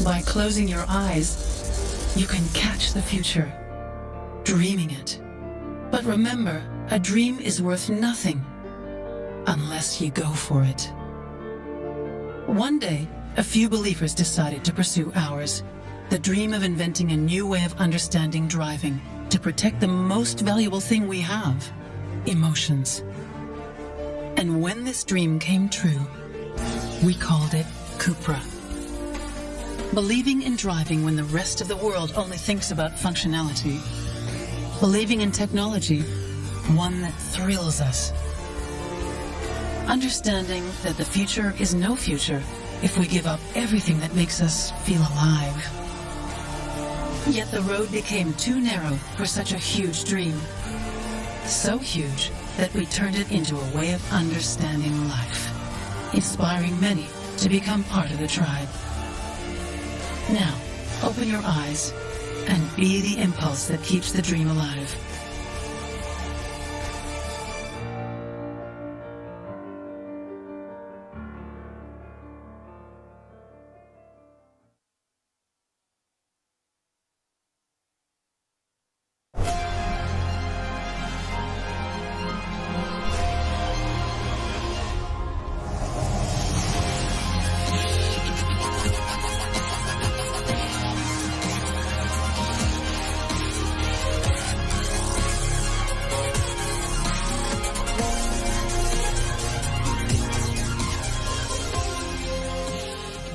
By closing your eyes, you can catch the future, dreaming it. But remember, a dream is worth nothing unless you go for it. One day, a few believers decided to pursue ours, the dream of inventing a new way of understanding driving to protect the most valuable thing we have, emotions. And when this dream came true, we called it CUPRA. Believing in driving when the rest of the world only thinks about functionality. Believing in technology, one that thrills us. Understanding that the future is no future if we give up everything that makes us feel alive. Yet the road became too narrow for such a huge dream. So huge that we turned it into a way of understanding life, inspiring many to become part of the tribe. Now, open your eyes and be the impulse that keeps the dream alive.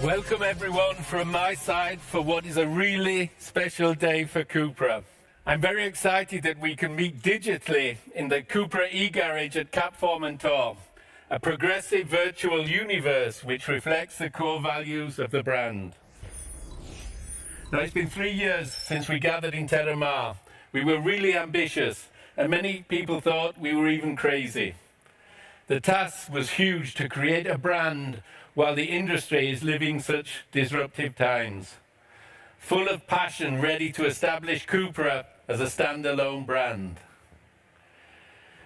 Welcome everyone from my side for what is a really special day for CUPRA. I'm very excited that we can meet digitally in the CUPRA e-garage at CUPRA Formentor, a progressive virtual universe which reflects the core values of the brand. Now, it's been 3 years since we gathered in Terra Mar. We were really ambitious and many people thought we were even crazy. The task was huge to create a brand while the industry is living such disruptive times. Full of passion, ready to establish CUPRA as a standalone brand.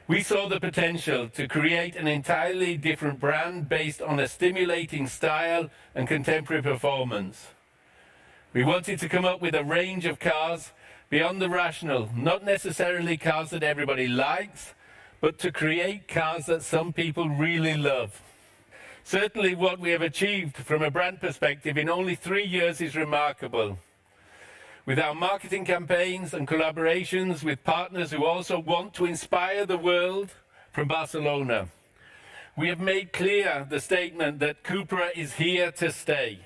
We saw the potential to create an entirely different brand based on a stimulating style and contemporary performance. We wanted to come up with a range of cars beyond the rational, not necessarily cars that everybody likes, but to create cars that some people really love. Certainly what we have achieved from a brand perspective in only 3 years is remarkable. With our marketing campaigns and collaborations with partners who also want to inspire the world from Barcelona, we have made clear the statement that CUPRA is here to stay.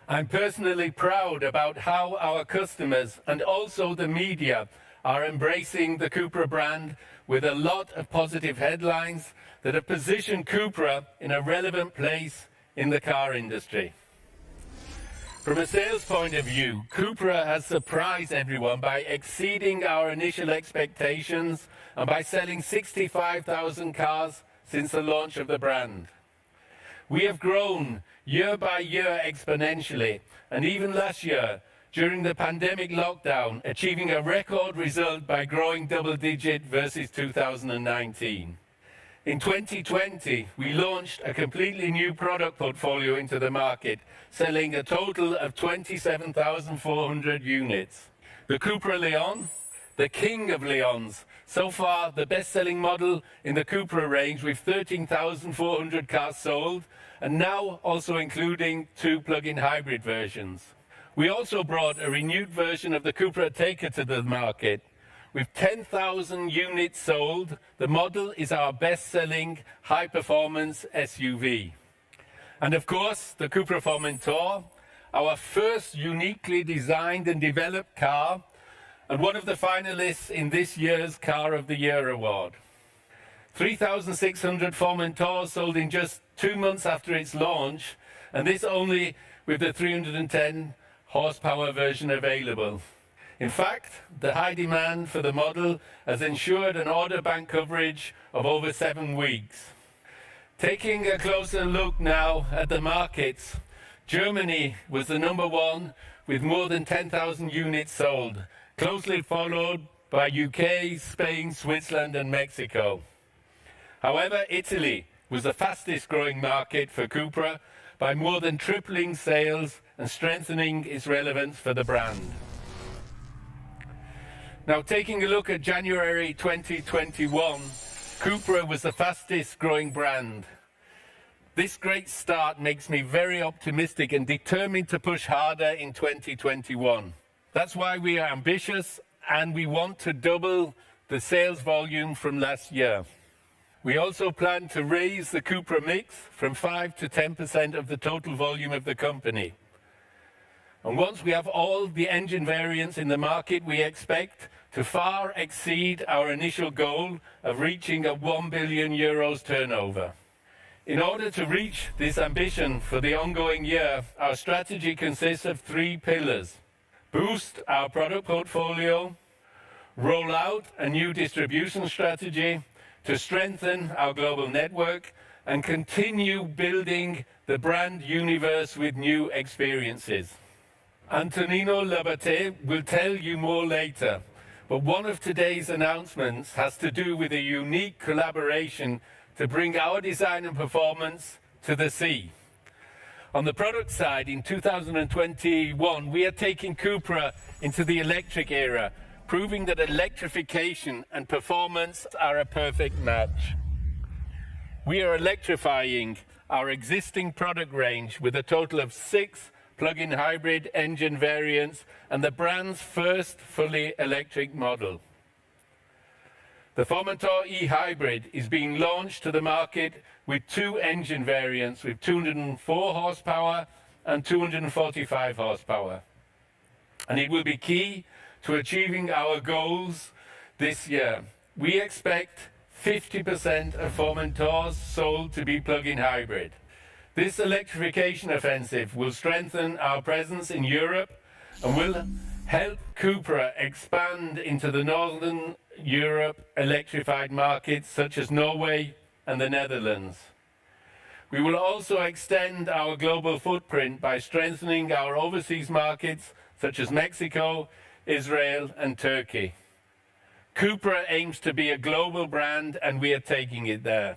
I'm personally proud about how our customers and also the media are embracing the CUPRA brand with a lot of positive headlines that have positioned CUPRA in a relevant place in the car industry. From a sales point of view, CUPRA has surprised everyone by exceeding our initial expectations and by selling 65,000 cars since the launch of the brand. We have grown year by year exponentially, and even last year, during the pandemic lockdown, achieving a record result by growing double-digit versus 2019. In 2020, we launched a completely new product portfolio into the market, selling a total of 27,400 units. The CUPRA Leon, the king of Leons, so far the best-selling model in the CUPRA range with 13,400 cars sold, and now also including 2 plug-in hybrid versions. We also brought a renewed version of the CUPRA Taker to the market. With 10,000 units sold, the model is our best-selling high-performance SUV. And of course, the CUPRA Formentor, our first uniquely designed and developed car, and one of the finalists in this year's Car of the Year award. 3,600 Formentors sold in just 2 months after its launch, and this only with the 310 horsepower version available. In fact, the high demand for the model has ensured an order bank coverage of over 7 weeks. Taking a closer look now at the markets, Germany was the #1 with more than 10,000 units sold, closely followed by UK, Spain, Switzerland and Mexico. However, Italy was the fastest growing market for CUPRA by more than tripling sales and strengthening its relevance for the brand. Now, taking a look at January 2021, CUPRA was the fastest growing brand. This great start makes me very optimistic and determined to push harder in 2021. That's why we are ambitious and we want to double the sales volume from last year. We also plan to raise the CUPRA mix from 5 to 10% of the total volume of the company. And once we have all the engine variants in the market, we expect to far exceed our initial goal of reaching a 1 billion euros turnover. In order to reach this ambition for the ongoing year, our strategy consists of 3 pillars: boost our product portfolio, roll out a new distribution strategy to strengthen our global network, and continue building the brand universe with new experiences. Antonino Labate will tell you more later, but one of today's announcements has to do with a unique collaboration to bring our design and performance to the sea. On the product side, in 2021, we are taking CUPRA into the electric era, proving that electrification and performance are a perfect match. We are electrifying our existing product range with a total of 6 plug-in hybrid engine variants and the brand's first fully electric model. The Formentor e-hybrid is being launched to the market with 2 engine variants with 204 horsepower and 245 horsepower. And it will be key to achieving our goals this year. We expect 50% of Formentors sold to be plug-in hybrid. This electrification offensive will strengthen our presence in Europe and will help CUPRA expand into the Northern Europe electrified markets such as Norway and the Netherlands. We will also extend our global footprint by strengthening our overseas markets such as Mexico, Israel and Turkey. CUPRA aims to be a global brand and we are taking it there.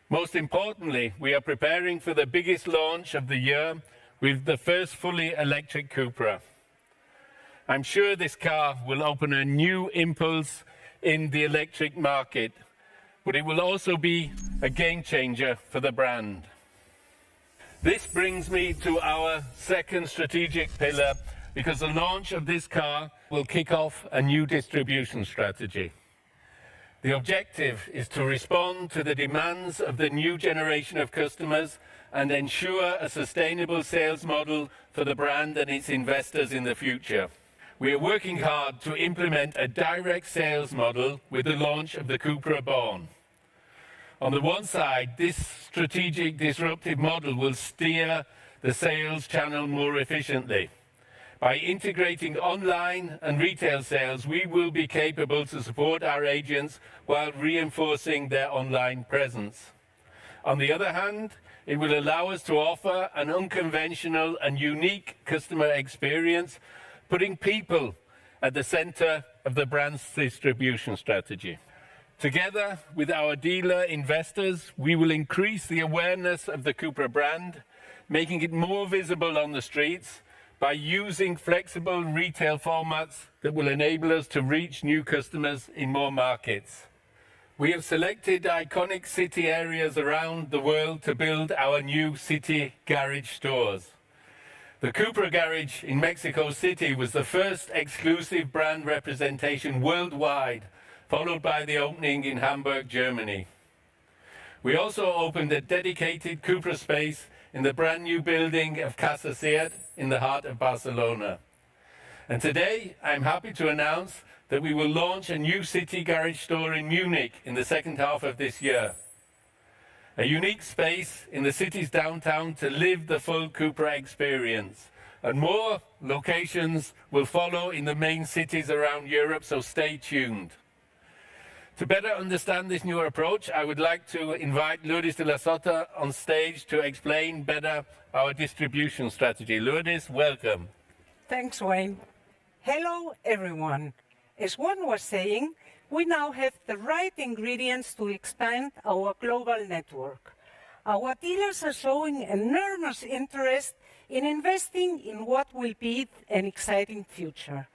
Most importantly, we are preparing for the biggest launch of the year with the first fully electric CUPRA. I'm sure this car will open a new impulse in the electric market, but it will also be a game changer for the brand. This brings me to our second strategic pillar, because the launch of this car will kick off a new distribution strategy. The objective is to respond to the demands of the new generation of customers and ensure a sustainable sales model for the brand and its investors in the future. We are working hard to implement a direct sales model with the launch of the CUPRA Born. On the one side, this strategic disruptive model will steer the sales channel more efficiently. By integrating online and retail sales, we will be capable to support our agents while reinforcing their online presence. On the other hand, it will allow us to offer an unconventional and unique customer experience, putting people at the center of the brand's distribution strategy. Together with our dealer investors, we will increase the awareness of the CUPRA brand, making it more visible on the streets by using flexible retail formats that will enable us to reach new customers in more markets. We have selected iconic city areas around the world to build our new city garage stores. The CUPRA garage in Mexico City was the first exclusive brand representation worldwide, followed by the opening in Hamburg, Germany. We also opened a dedicated CUPRA space in the brand new building of Casa Seat in the heart of Barcelona. And today, I'm happy to announce that we will launch a new city garage store in Munich in the second half of this year. A unique space in the city's downtown to live the full CUPRA experience. And more locations will follow in the main cities around Europe, so stay tuned. To better understand this new approach, I would like to invite Lourdes de la Sota on stage to explain better our distribution strategy. Lourdes, welcome. Thanks, Wayne. Hello, everyone. As Wayne was saying, we now have the right ingredients to expand our global network. Our dealers are showing enormous interest in investing in what will be an exciting future.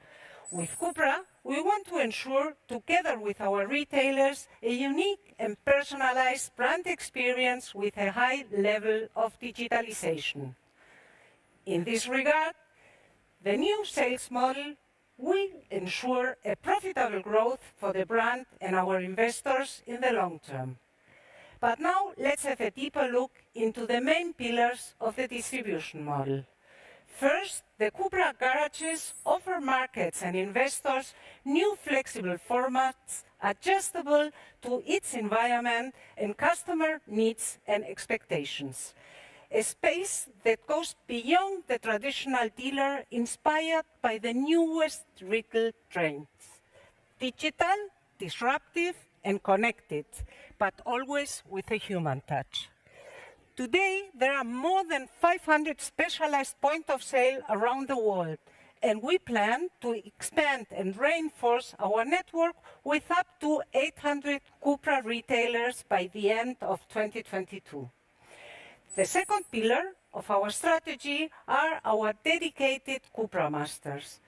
With CUPRA, we want to ensure, together with our retailers, a unique and personalized brand experience with a high level of digitalization. In this regard, the new sales model will ensure a profitable growth for the brand and our investors in the long term. But now let's have a deeper look into the main pillars of the distribution model. First, the CUPRA garages offer markets and investors new flexible formats adjustable to its environment and customer needs and expectations. A space that goes beyond the traditional dealer, inspired by the newest retail trends. Digital, disruptive, and connected, but always with a human touch. Today, there are more than 500 specialized points of sale around the world, and we plan to expand and reinforce our network with up to 800 CUPRA retailers by the end of 2022. The second pillar of our strategy are our dedicated CUPRA masters.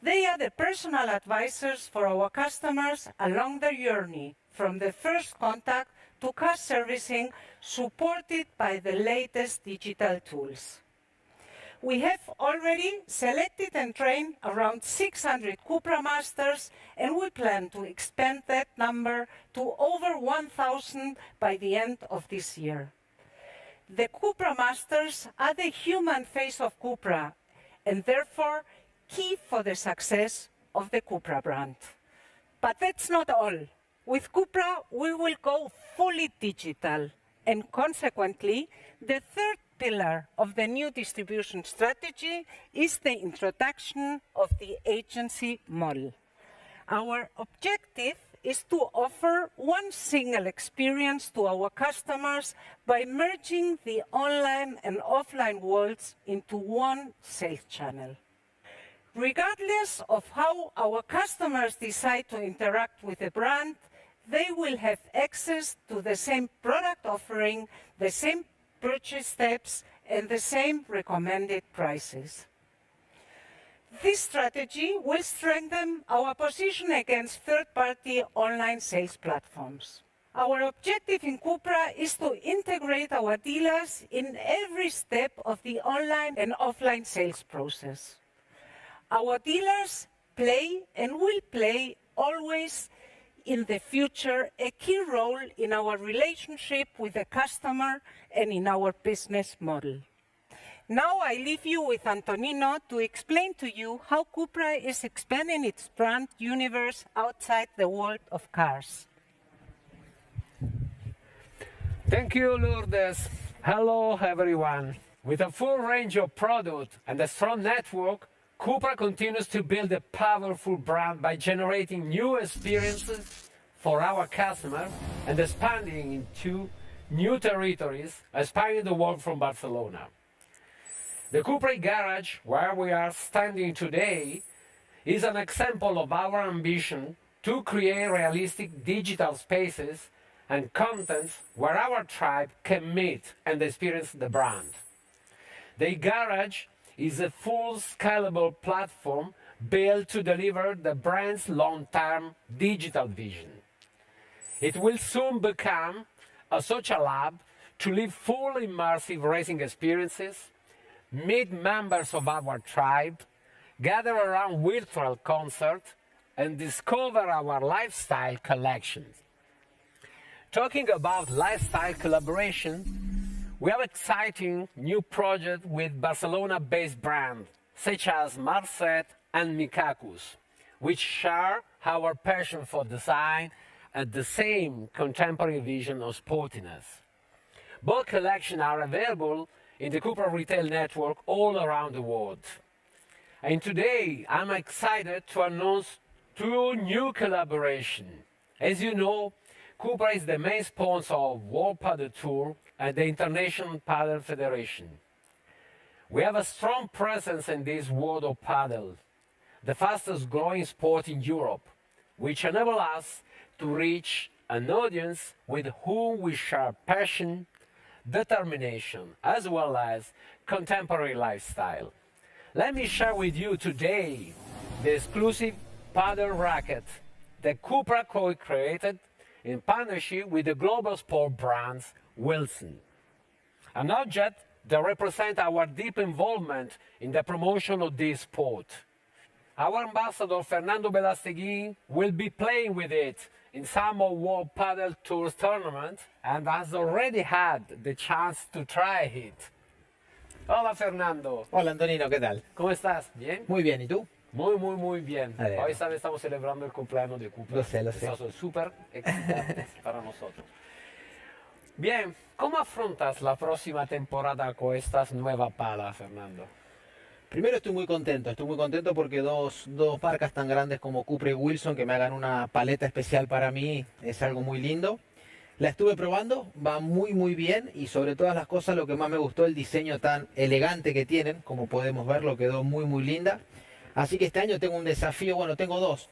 They are the personal advisors for our customers along their journey, from the first contact to car servicing, supported by the latest digital tools. We have already selected and trained around 600 CUPRA masters, and we plan to expand that number to over 1,000 by the end of this year. The CUPRA masters are the human face of CUPRA, and therefore key for the success of the CUPRA brand. But that's not all. With CUPRA, we will go fully digital, and consequently, the third pillar of the new distribution strategy is the introduction of the agency model. Our objective is to offer one single experience to our customers by merging the online and offline worlds into one sales channel. Regardless of how our customers decide to interact with the brand, they will have access to the same product offering, the same purchase steps, and the same recommended prices. This strategy will strengthen our position against third-party online sales platforms. Our objective in CUPRA is to integrate our dealers in every step of the online and offline sales process. Our dealers play and will play always in the future a key role in our relationship with the customer and in our business model. Now I leave you with Antonino to explain to you how CUPRA is expanding its brand universe outside the world of cars. Thank you, Lourdes. Hello, everyone. With a full range of products and a strong network, CUPRA continues to build a powerful brand by generating new experiences for our customers and expanding into new territories, aspiring the world from Barcelona. The CUPRA garage, where we are standing today, is an example of our ambition to create realistic digital spaces and contents where our tribe can meet and experience the brand. The garage is a full scalable platform built to deliver the brand's long-term digital vision. It will soon become a social lab to live full immersive racing experiences, meet members of our tribe, gather around virtual concerts, and discover our lifestyle collections. Talking about lifestyle collaboration, we have exciting new projects with Barcelona-based brands such as Martorell and Mikakus, which share our passion for design and the same contemporary vision of sportiness. Both collections are available in the CUPRA retail network all around the world. And today, I'm excited to announce two new collaborations. As you know, CUPRA is the main sponsor of World Padel Tour and the International Padel Federation. We have a strong presence in this world of padel, the fastest growing sport in Europe, which enables us to reach an audience with whom we share passion, determination, as well as contemporary lifestyle. Let me share with you today the exclusive paddle racket that CUPRA co-created in partnership with the global sport brands Wilson. An object that represents our deep involvement in the promotion of this sport. Our ambassador Fernando Belasteguin will be playing with it in some of World Padel Tours tournaments and has already had the chance to try it. Hola Fernando. Hola Antonino, ¿qué tal? ¿Cómo estás? ¿Bien? Muy bien, ¿y tú? Muy bien. Adelante. Hoy estamos celebrando el cumpleaños de CUPRA. Lo sé. Eso es súper excitante para nosotros. Bien, ¿cómo afrontas la próxima temporada con estas nuevas palas, Fernando? Primero estoy muy contento porque dos marcas tan grandes como CUPRA y Wilson que me hagan una paleta especial para mí es algo muy lindo. La estuve probando, va muy bien y sobre todas las cosas lo que más me gustó el diseño tan elegante que tienen, como podemos verlo quedó muy linda. Así que este año tengo un desafío, bueno tengo dos,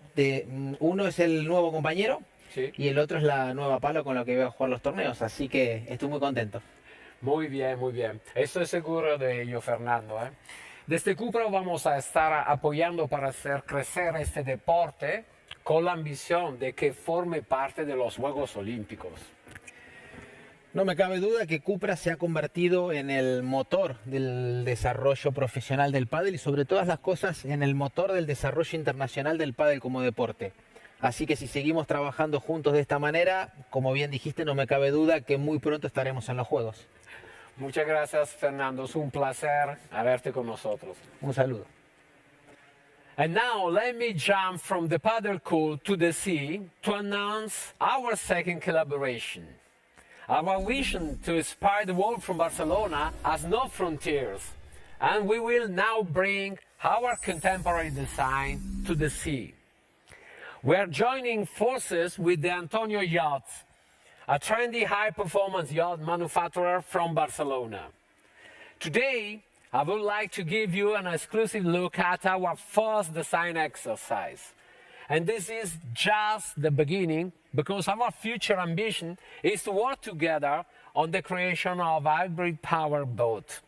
uno es el nuevo compañero. Sí. Y el otro es la nueva pala con la que voy a jugar los torneos, así que estoy muy contento. Muy bien. Estoy seguro de ello, Fernando. Desde CUPRA vamos a estar apoyando para hacer crecer este deporte con la ambición de que forme parte de los Juegos Olímpicos. No me cabe duda que CUPRA se ha convertido en el motor del desarrollo profesional del pádel y sobre todas las cosas en el motor del desarrollo internacional del pádel como deporte. Así que si seguimos trabajando juntos de esta manera, como bien dijiste, no me cabe duda que muy pronto estaremos en los Juegos. Muchas gracias, Fernando. Es un placer haberte con nosotros. Un saludo. And now let me jump from the paddle court to the sea to announce our second collaboration. Our vision to inspire the world from Barcelona has no frontiers, and we will now bring our contemporary design to the sea. We are joining forces with the Antonio Yachts, a trendy high-performance yacht manufacturer from Barcelona. Today, I would like to give you an exclusive look at our first design exercise. And this is just the beginning, because our future ambition is to work together on the creation of a hybrid power boat.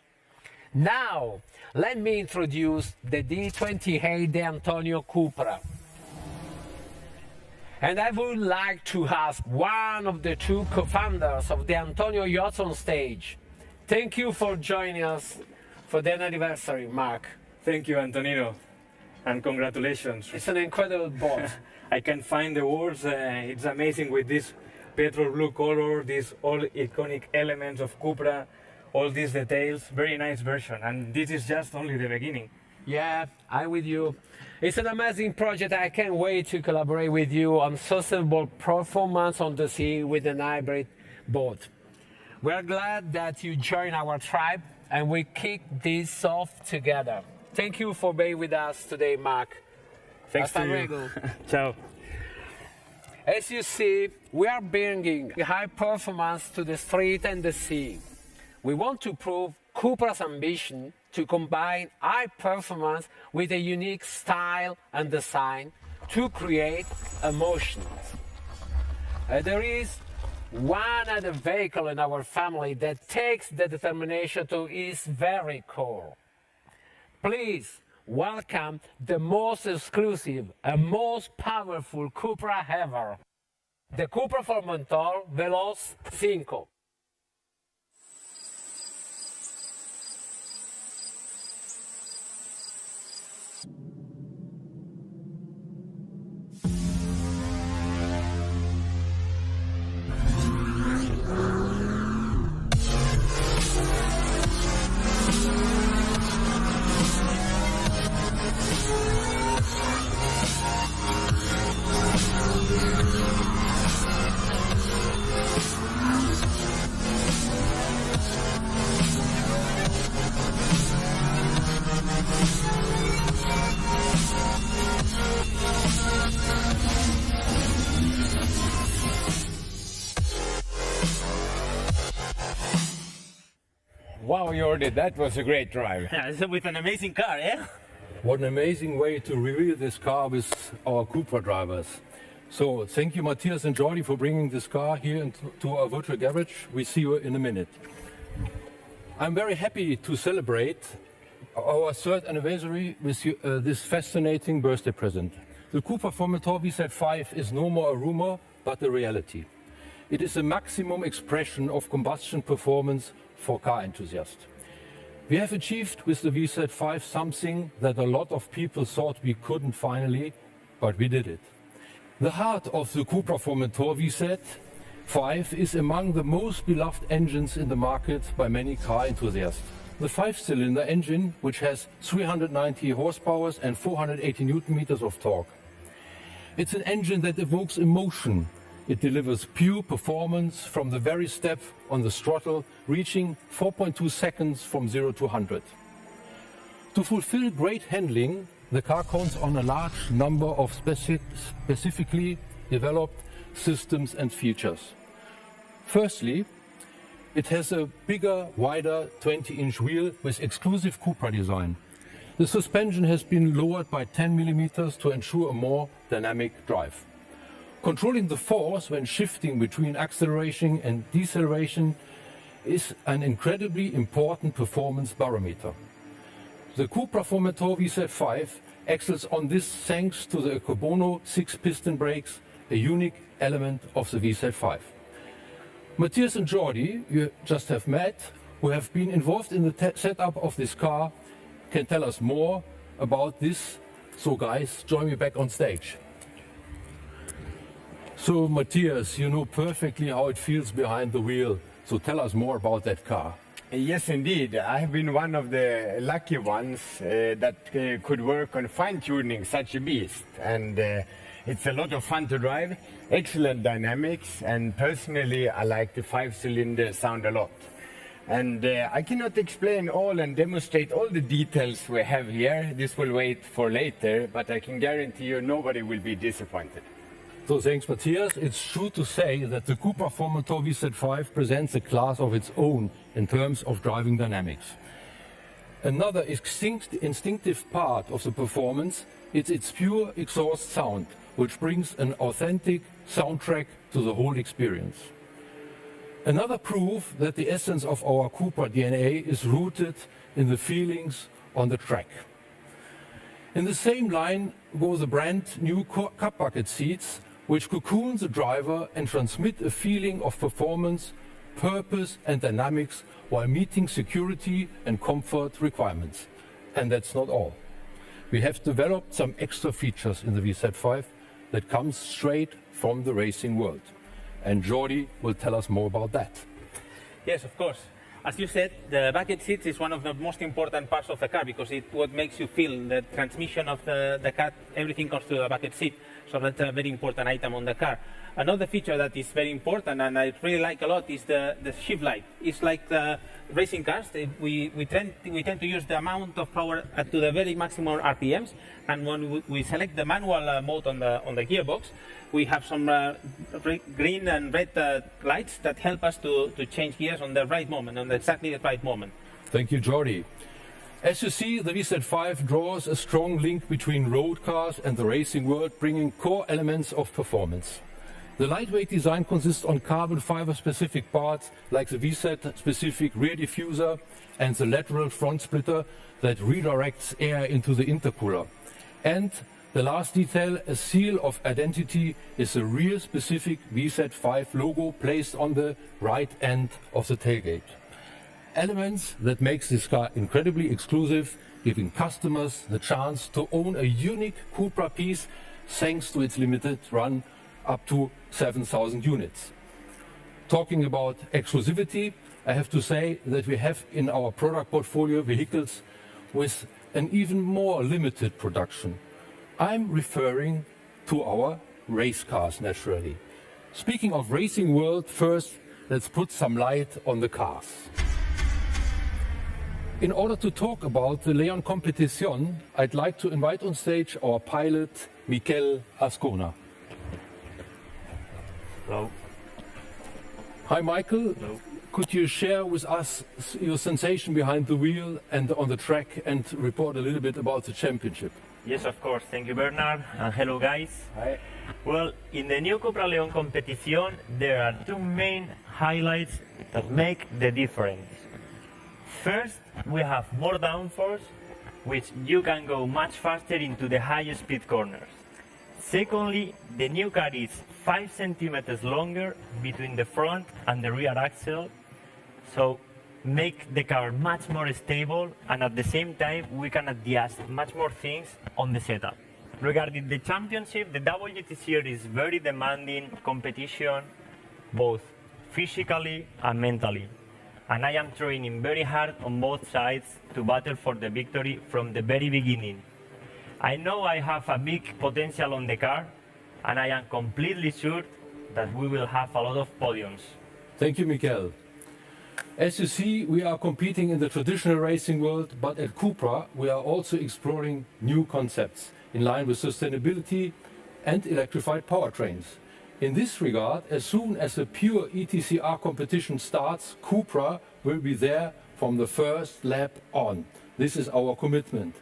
Now, let me introduce the D28 de Antonio CUPRA. And I would like to ask one of the two co-founders of the Antonio Yachts on stage. Thank you for joining us for the anniversary, Mark. Thank you, Antonino, and congratulations. It's an incredible boat. I can't find the words. It's amazing with this petrol blue color, these all iconic elements of CUPRA, all these details. Very nice version, and this is just only the beginning. Yeah, I'm with you. It's an amazing project. I can't wait to collaborate with you on sustainable performance on the sea with an hybrid boat. We are glad that you joined our tribe and we kick this off together. Thank you for being with us today, Mark. Thanks Hasta to you. luego. Ciao. As you see, we are bringing high performance to the street and the sea. We want to prove CUPRA's ambition to combine high performance with a unique style and design to create emotions. There is one other vehicle in our family that takes the determination to its very core. Please welcome the most exclusive and most powerful CUPRA ever, the CUPRA Formentor VZ5. Wow, Jordi, that was a great drive. With an amazing car, eh? What an amazing way to reveal this car with our CUPRA drivers. So thank you, Matthias and Jordi, for bringing this car here into our virtual garage. We see you in a minute. I'm very happy to celebrate our third anniversary with this fascinating birthday present. The CUPRA Formentor VZ5 is no more a rumor, but a reality. It is a maximum expression of combustion performance for car enthusiasts. We have achieved with the VZ5 something that a lot of people thought we couldn't finally, but we did it. The heart of the CUPRA Formentor VZ5 is among the most beloved engines in the market by many car enthusiasts. The 5-cylinder engine, which has 390 horsepower and 480 Newton meters of torque. It's an engine that evokes emotion. It delivers pure performance from the very step on the throttle, reaching 4.2 seconds from 0 to 100. To fulfill great handling, the car counts on a large number of specifically developed systems and features. Firstly, it has a bigger, wider 20-inch wheel with exclusive CUPRA design. The suspension has been lowered by 10 millimeters to ensure a more dynamic drive. Controlling the force when shifting between acceleration and deceleration is an incredibly important performance barometer. The CUPRA Formentor VZ5 excels on this thanks to the Carbono 6-piston brakes, a unique element of the VZ5. Matthias and Jordi, you just have met, who have been involved in the setup of this car, can tell us more about this. So guys, join me back on stage. So Matthias, you know perfectly how it feels behind the wheel. So tell us more about that car. Yes, indeed. I have been one of the lucky ones that could work on fine-tuning such a beast. And it's a lot of fun to drive, excellent dynamics, and personally I like the 5-cylinder sound a lot. And I cannot explain all and demonstrate all the details we have here. This will wait for later, but I can guarantee you nobody will be disappointed. So thanks, Matthias. It's true to say that the CUPRA Formentor VZ5 presents a class of its own in terms of driving dynamics. Another instinctive part of the performance is its pure exhaust sound, which brings an authentic soundtrack to the whole experience. Another proof that the essence of our CUPRA DNA is rooted in the feelings on the track. In the same line go the brand new cup bucket seats, which cocoon the driver and transmit a feeling of performance, purpose and dynamics while meeting security and comfort requirements. And that's not all. We have developed some extra features in the VZ5 that comes straight from the racing world. And Jordi will tell us more about that. Yes, of course. As you said, the bucket seat is one of the most important parts of the car because it's what makes you feel the transmission of the car. Everything comes to the bucket seat, so that's a very important item on the car. Another feature that is very important and I really like a lot is the shift light. It's like the racing cars. We tend to use the amount of power to the very maximum RPMs, and when we select the manual mode on the gearbox, we have some green and red lights that help us to change gears on the right moment, on exactly the right moment. Thank you, Jordi. As you see, the VZ5 draws a strong link between road cars and the racing world, bringing core elements of performance. The lightweight design consists on carbon fiber specific parts like the VZ specific rear diffuser and the lateral front splitter that redirects air into the intercooler. And the last detail, a seal of identity, is a rear specific VZ5 logo placed on the right end of the tailgate. Elements that makes this car incredibly exclusive, giving customers the chance to own a unique CUPRA piece thanks to its limited run up to 7,000 units. Talking about exclusivity, I have to say that we have in our product portfolio vehicles with an even more limited production. I'm referring to our race cars, naturally. Speaking of racing world, first let's put some light on the cars. In order to talk about the Leon Competition, I'd like to invite on stage our pilot, Miquel Ascona. Hello. Hi, Michael. Hello. Could you share with us your sensation behind the wheel and on the track and report a little bit about the championship? Yes, of course. Thank you, Bernard. And hello, guys. Hi. Well, in the new CUPRA Leon Competition, there are two main highlights that make the difference. First, we have more downforce, which you can go much faster into the higher speed corners. Secondly, the new car is 5 centimeters longer between the front and the rear axle, so make the car much more stable, and at the same time we can adjust much more things on the setup. Regarding the championship, the WTCR series is very demanding competition, both physically and mentally. And I am training very hard on both sides to battle for the victory from the very beginning. I know I have a big potential on the car, and I am completely sure that we will have a lot of podiums. Thank you, Mikel. As you see, we are competing in the traditional racing world, but at CUPRA we are also exploring new concepts in line with sustainability and electrified powertrains. In this regard, as soon as the pure ETCR competition starts, CUPRA will be there from the first lap on. This is our commitment.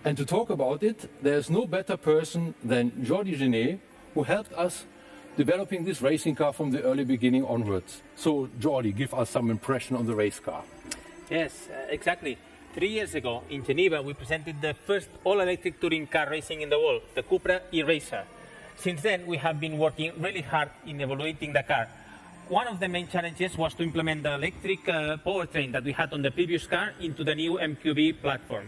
And to talk about it, there is no better person than Jordi, who helped us developing this racing car from the early beginning onwards. So, Jordi, give us some impression on the race car. Yes, exactly. 3 years ago in Geneva, we presented the first all-electric touring car racing in the world, the CUPRA e-Racer. Since then, we have been working really hard in evaluating the car. One of the main challenges was to implement the electric powertrain that we had on the previous car into the new MQB platform.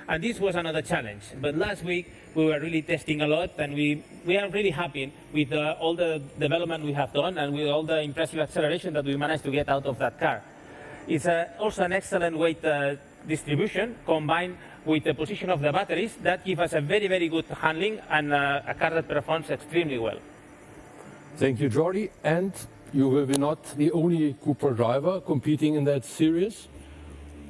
And this was another challenge. But last week, we were really testing a lot, and we are really happy with all the development we have done and with all the impressive acceleration that we managed to get out of that car. It's also an excellent weight distribution combined with the position of the batteries that give us a very, very good handling and a car that performs extremely well. Thank you, Jordi. And you will be not the only CUPRA driver competing in that series.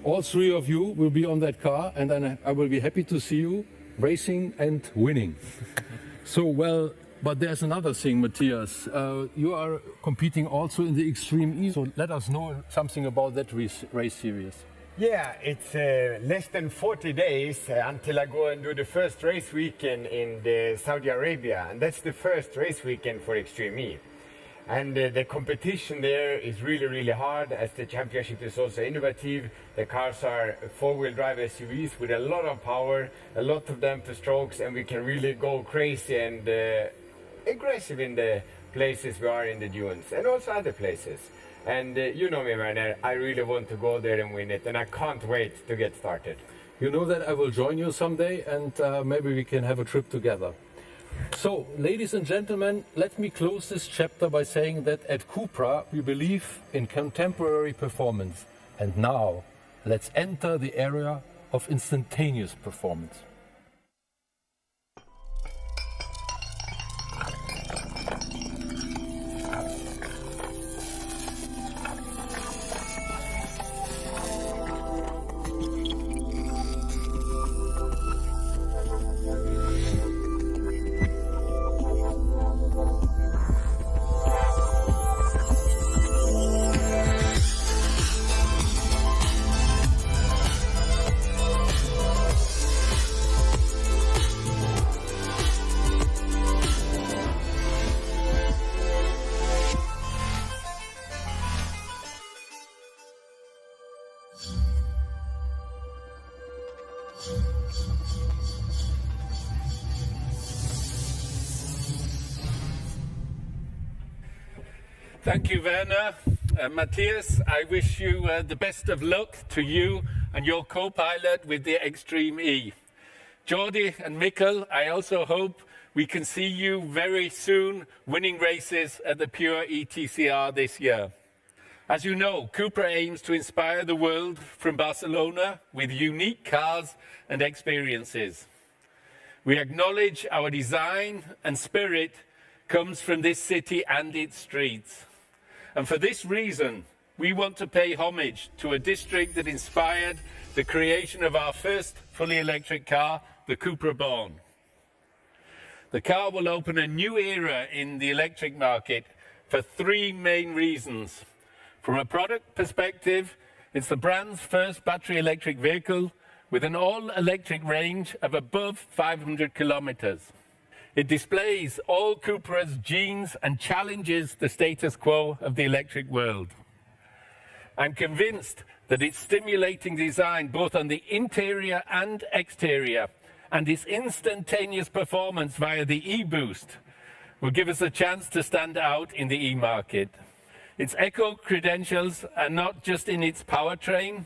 All three of you will be on that car, and then I will be happy to see you racing and winning. So, well, but there's another thing, Matthias. You are competing also in the Extreme E, so let us know something about that race series. Yeah, it's less than 40 days until I go and do the first race weekend in Saudi Arabia, and that's the first race weekend for Extreme E. And the competition there is really, really hard, as the championship is also innovative. The cars are four-wheel drive SUVs with a lot of power, a lot of damper strokes, and we can really go crazy and aggressive in the places we are in the dunes, and also other places. And you know me, Werner, I really want to go there and win it, and I can't wait to get started. You know that I will join you someday, and maybe we can have a trip together. So, ladies and gentlemen, let me close this chapter by saying that at CUPRA we believe in contemporary performance. And now, let's enter the area of instantaneous performance. Thank you, Werner. Matthias, I wish you the best of luck to you and your co-pilot with the Extreme E. Jordi and Mikkel, I also hope we can see you very soon winning races at the Pure ETCR this year. As you know, CUPRA aims to inspire the world from Barcelona with unique cars and experiences. We acknowledge our design and spirit comes from this city and its streets. And for this reason, we want to pay homage to a district that inspired the creation of our first fully electric car, the CUPRA Born. The car will open a new era in the electric market for three main reasons. From a product perspective, it's the brand's first battery electric vehicle with an all-electric range of above 500 kilometers. It displays all CUPRA's genes and challenges the status quo of the electric world. I'm convinced that its stimulating design, both on the interior and exterior, and its instantaneous performance via the e-boost, will give us a chance to stand out in the e-market. Its eco-credentials are not just in its powertrain.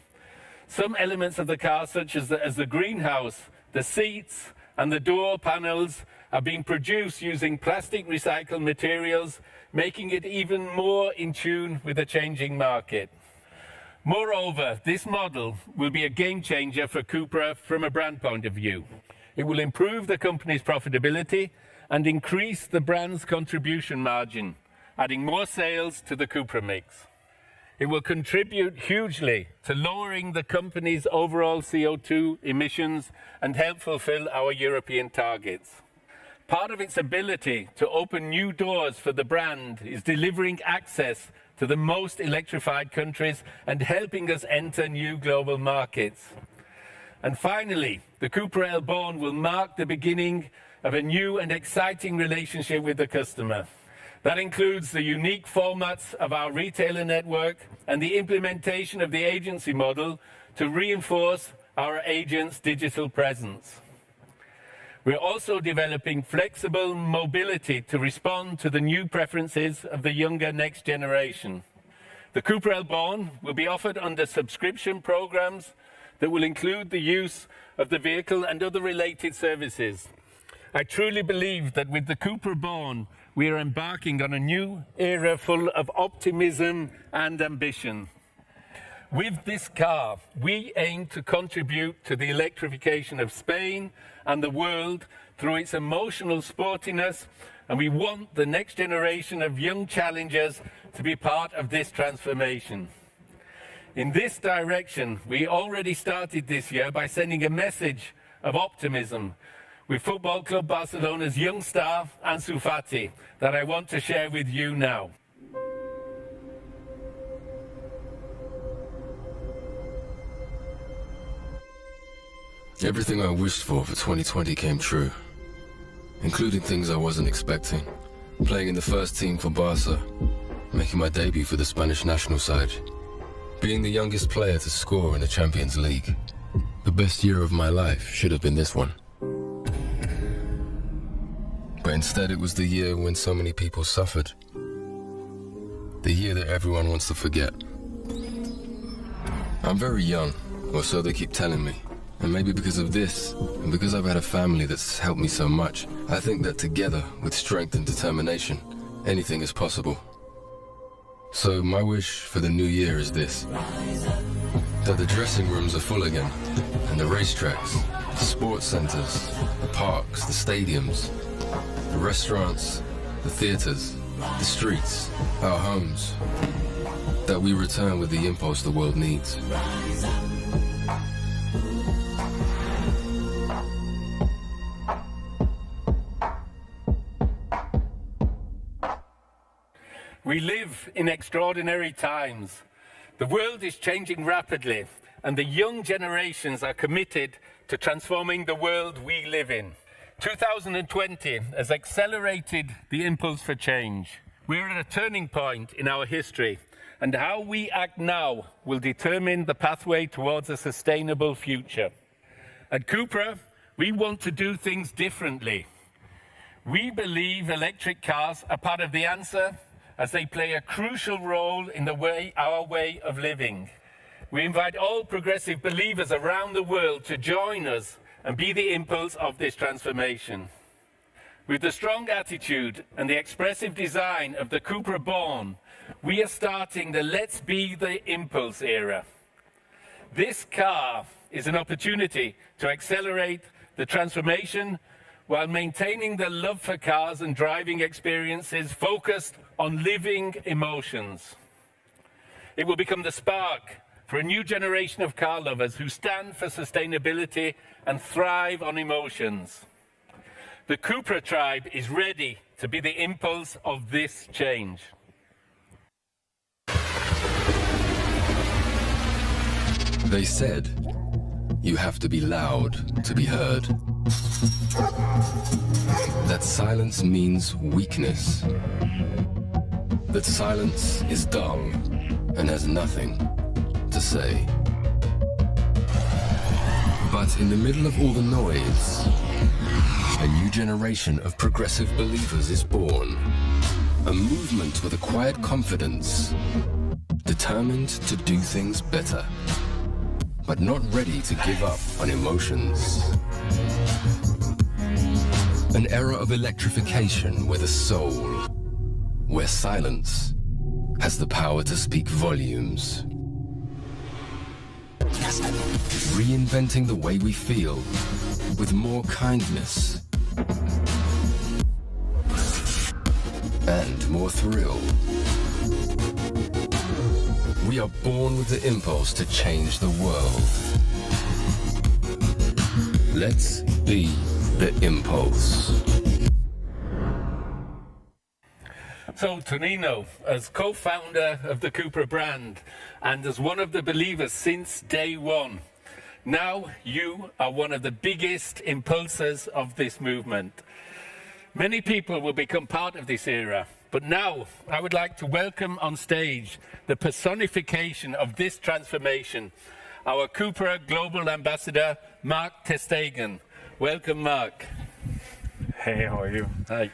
Some elements of the car, such as the greenhouse, the seats, and the door panels, are being produced using plastic recycled materials, making it even more in tune with the changing market. Moreover, this model will be a game changer for CUPRA from a brand point of view. It will improve the company's profitability and increase the brand's contribution margin, adding more sales to the CUPRA mix. It will contribute hugely to lowering the company's overall CO2 emissions and help fulfill our European targets. Part of its ability to open new doors for the brand is delivering access to the most electrified countries and helping us enter new global markets. And finally, the CUPRA Elborn will mark the beginning of a new and exciting relationship with the customer. That includes the unique formats of our retailer network and the implementation of the agency model to reinforce our agents' digital presence. We're also developing flexible mobility to respond to the new preferences of the younger next generation. The CUPRA Elborn will be offered under subscription programs that will include the use of the vehicle and other related services. I truly believe that with the CUPRA Born, we are embarking on a new era full of optimism and ambition. With this car, we aim to contribute to the electrification of Spain and the world through its emotional sportiness, and we want the next generation of young challengers to be part of this transformation. In this direction, we already started this year by sending a message of optimism with Football Club Barcelona's young star, Ansu Fati, that I want to share with you now. Everything I wished for 2020 came true, including things I wasn't expecting. Playing in the first team for Barca, making my debut for the Spanish national side, being the youngest player to score in the Champions League. The best year of my life should have been this one. But instead it was the year when so many people suffered. The year that everyone wants to forget. I'm very young, or so they keep telling me. And maybe because of this, and because I've had a family that's helped me so much, I think that together, with strength and determination, anything is possible. So my wish for the new year is this: that the dressing rooms are full again, and the racetracks, the sports centers, the parks, the stadiums, the restaurants, the theaters, the streets, our homes, that we return with the impulse the world needs. We live in extraordinary times. The world is changing rapidly, and the young generations are committed to transforming the world we live in. 2020 has accelerated the impulse for change. We're at a turning point in our history, and how we act now will determine the pathway towards a sustainable future. At CUPRA, we want to do things differently. We believe electric cars are part of the answer, as they play a crucial role in our way of living. We invite all progressive believers around the world to join us and be the impulse of this transformation. With the strong attitude and the expressive design of the CUPRA Born, we are starting the Let's Be the Impulse era. This car is an opportunity to accelerate the transformation while maintaining the love for cars and driving experiences focused on living emotions. It will become the spark for a new generation of car lovers who stand for sustainability and thrive on emotions. The CUPRA tribe is ready to be the impulse of this change. They said, you have to be loud to be heard. That silence means weakness. That silence is dull and has nothing to say. But in the middle of all the noise, a new generation of progressive believers is born. A movement with a quiet confidence, determined to do things better, but not ready to give up on emotions. An era of electrification with a soul, where silence has the power to speak volumes. Reinventing the way we feel with more kindness and more thrill. We are born with the impulse to change the world. Let's be the impulse. So Tonino, as co-founder of the CUPRA brand and as one of the believers since day one, now you are one of the biggest impulsors of this movement. Many people will become part of this era, but now I would like to welcome on stage the personification of this transformation, our CUPRA Global Ambassador, Mark Testegen. Welcome, Mark. Hey, how are you? Hi.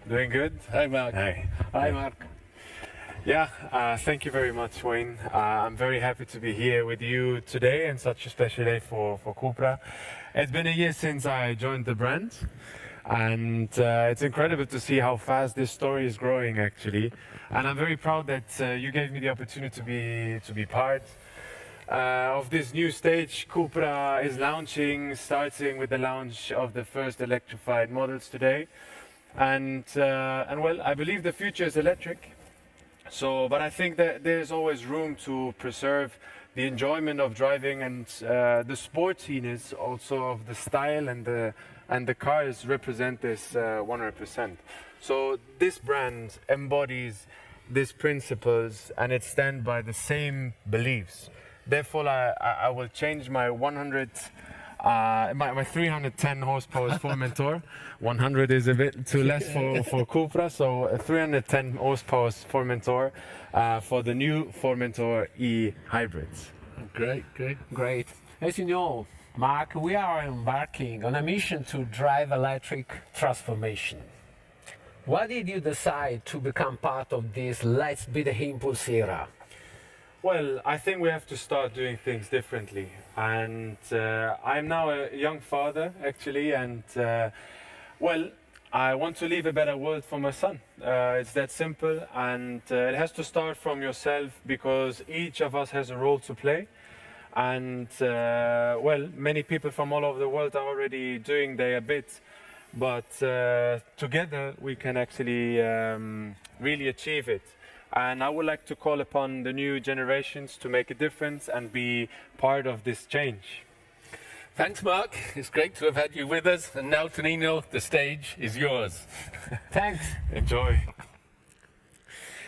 Doing good? Hi, Mark. Hi. Hi, Mark. Yeah, thank you very much, Wayne. I'm very happy to be here with you today and such a special day for CUPRA. It's been a year since I joined the brand, and it's incredible to see how fast this story is growing, actually. And I'm very proud that you gave me the opportunity to be part of this new stage. CUPRA is launching, starting with the launch of the first electrified models today. And well, I believe the future is electric. So, but I think that there's always room to preserve the enjoyment of driving and the sportiness also of the style, and the cars represent this 100%. So this brand embodies these principles and it stands by the same beliefs. Therefore, I will change my 310 horsepower Formentor. 100 is a bit too less for CUPRA, so a 310 horsepower Formentor for the new Formentor E hybrids. Great. Great. As you know, Mark, we are embarking on a mission to drive electric transformation. Why did you decide to become part of this Let's Be the Impulse era? Well, I think we have to start doing things differently. And I'm now a young father, actually, and well, I want to leave a better world for my son. It's that simple, and it has to start from yourself, because each of us has a role to play. And well, many people from all over the world are already doing their bit, but together we can actually really achieve it. And I would like to call upon the new generations to make a difference and be part of this change. Thanks, Mark. It's great to have had you with us. And now, Tonino, the stage is yours. Thanks. Enjoy.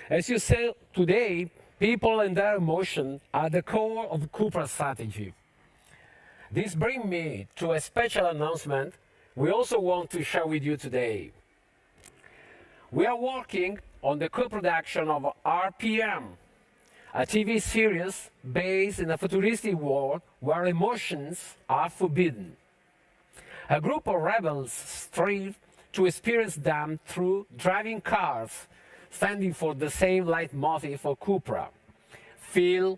As you said, today, people and their emotion are the core of CUPRA's strategy. This brings me to a special announcement we also want to share with you today. We are working on the co-production of RPM, a TV series based in a futuristic world where emotions are forbidden. A group of rebels strive to experience them through driving cars, standing for the same leitmotif for CUPRA: feel,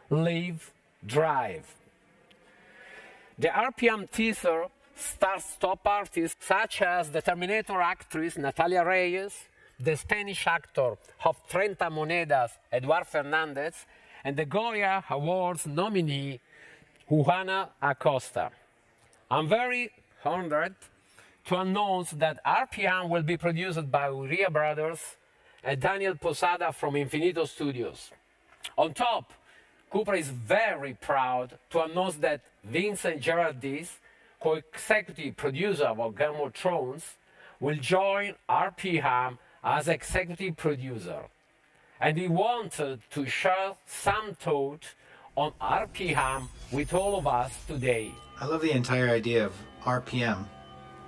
live, drive. The RPM teaser stars top artists such as the Terminator actress Natalia Reyes, the Spanish actor of 30 Monedas, Eduard Fernandez, and the Goya Awards nominee, Juana Acosta. I'm very honored to announce that RPM will be produced by Uria Brothers and Daniel Posada from Infinito Studios. On top, CUPRA is very proud to announce that Vincent Gerardis, co-executive producer of Game of Thrones, will join RPM as executive producer, and he wanted to share some thought on RPM with all of us today. I love the entire idea of RPM.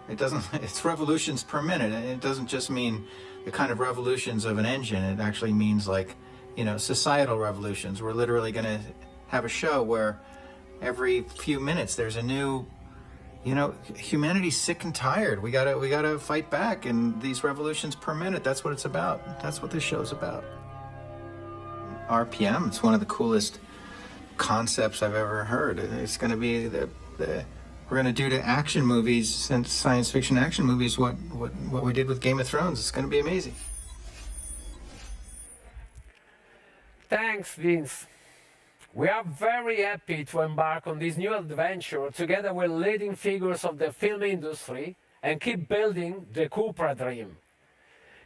It's revolutions per minute, and it doesn't just mean the kind of revolutions of an engine. It actually means, like, you know, societal revolutions. We're literally going to have a show where every few minutes there's a new, you know, humanity's sick and tired. We gotta fight back, and these revolutions per minute, that's what it's about. That's what this show's about. RPM, it's one of the coolest concepts I've ever heard. It's gonna be we're gonna do to action movies and science fiction action movies what we did with Game of Thrones. It's gonna be amazing. Thanks, Vince. We are very happy to embark on this new adventure together with leading figures of the film industry and keep building the CUPRA dream.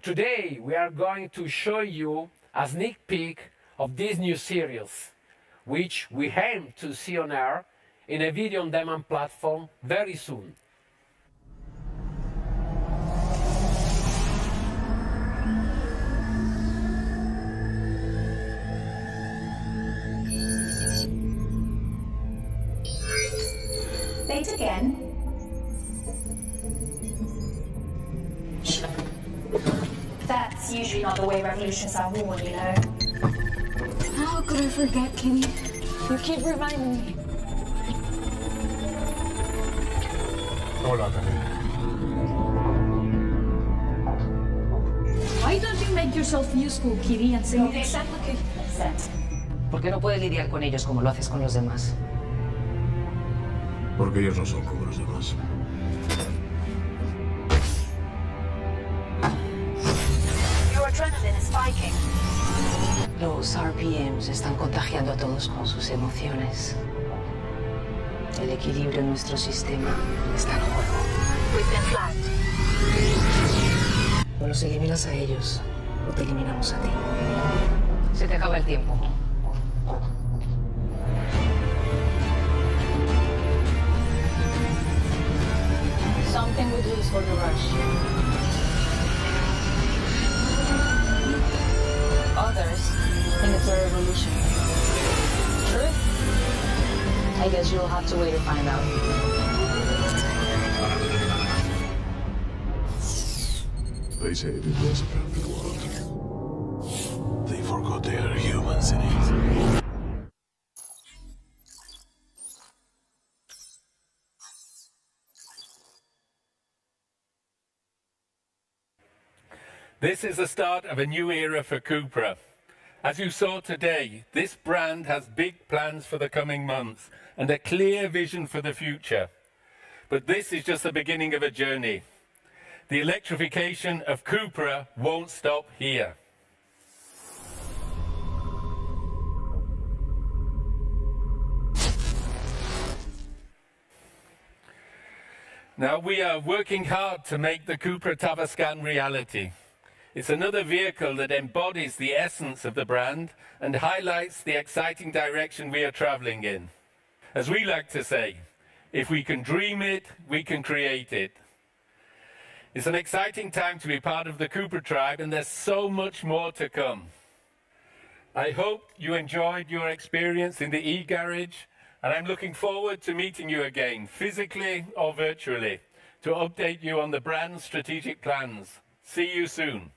Today, we are going to show you a sneak peek of this new series, which we aim to see on air in a video on demand platform very soon. Wait again. That's usually not the way revolutions are won, you know. How could I forget, Kitty? You keep reminding me. Hola, Camila. Why don't you make yourself useful, Kitty, and say exactly what you said? ¿Por qué no puedes lidiar con ellos como lo haces con los demás? Porque ellos no son como los demás. Your adrenaline is spiking. Los RPMs están contagiando a todos con sus emociones. El equilibrio en nuestro sistema está en juego. We've been flagged. O los eliminas a ellos, o te eliminamos a ti. Se te acaba el tiempo. Something we do is for the rush. Others think it's a revolution. Truth? I guess you'll have to wait to find out. They say it was a perfect world. They forgot there are humans in it. This is the start of a new era for CUPRA. As you saw today, this brand has big plans for the coming months and a clear vision for the future. But this is just the beginning of a journey. The electrification of CUPRA won't stop here. Now we are working hard to make the CUPRA Tavascan reality. It's another vehicle that embodies the essence of the brand and highlights the exciting direction we are traveling in. As we like to say, if we can dream it, we can create it. It's an exciting time to be part of the CUPRA tribe, and there's so much more to come. I hope you enjoyed your experience in the e-garage, and I'm looking forward to meeting you again, physically or virtually, to update you on the brand's strategic plans. See you soon.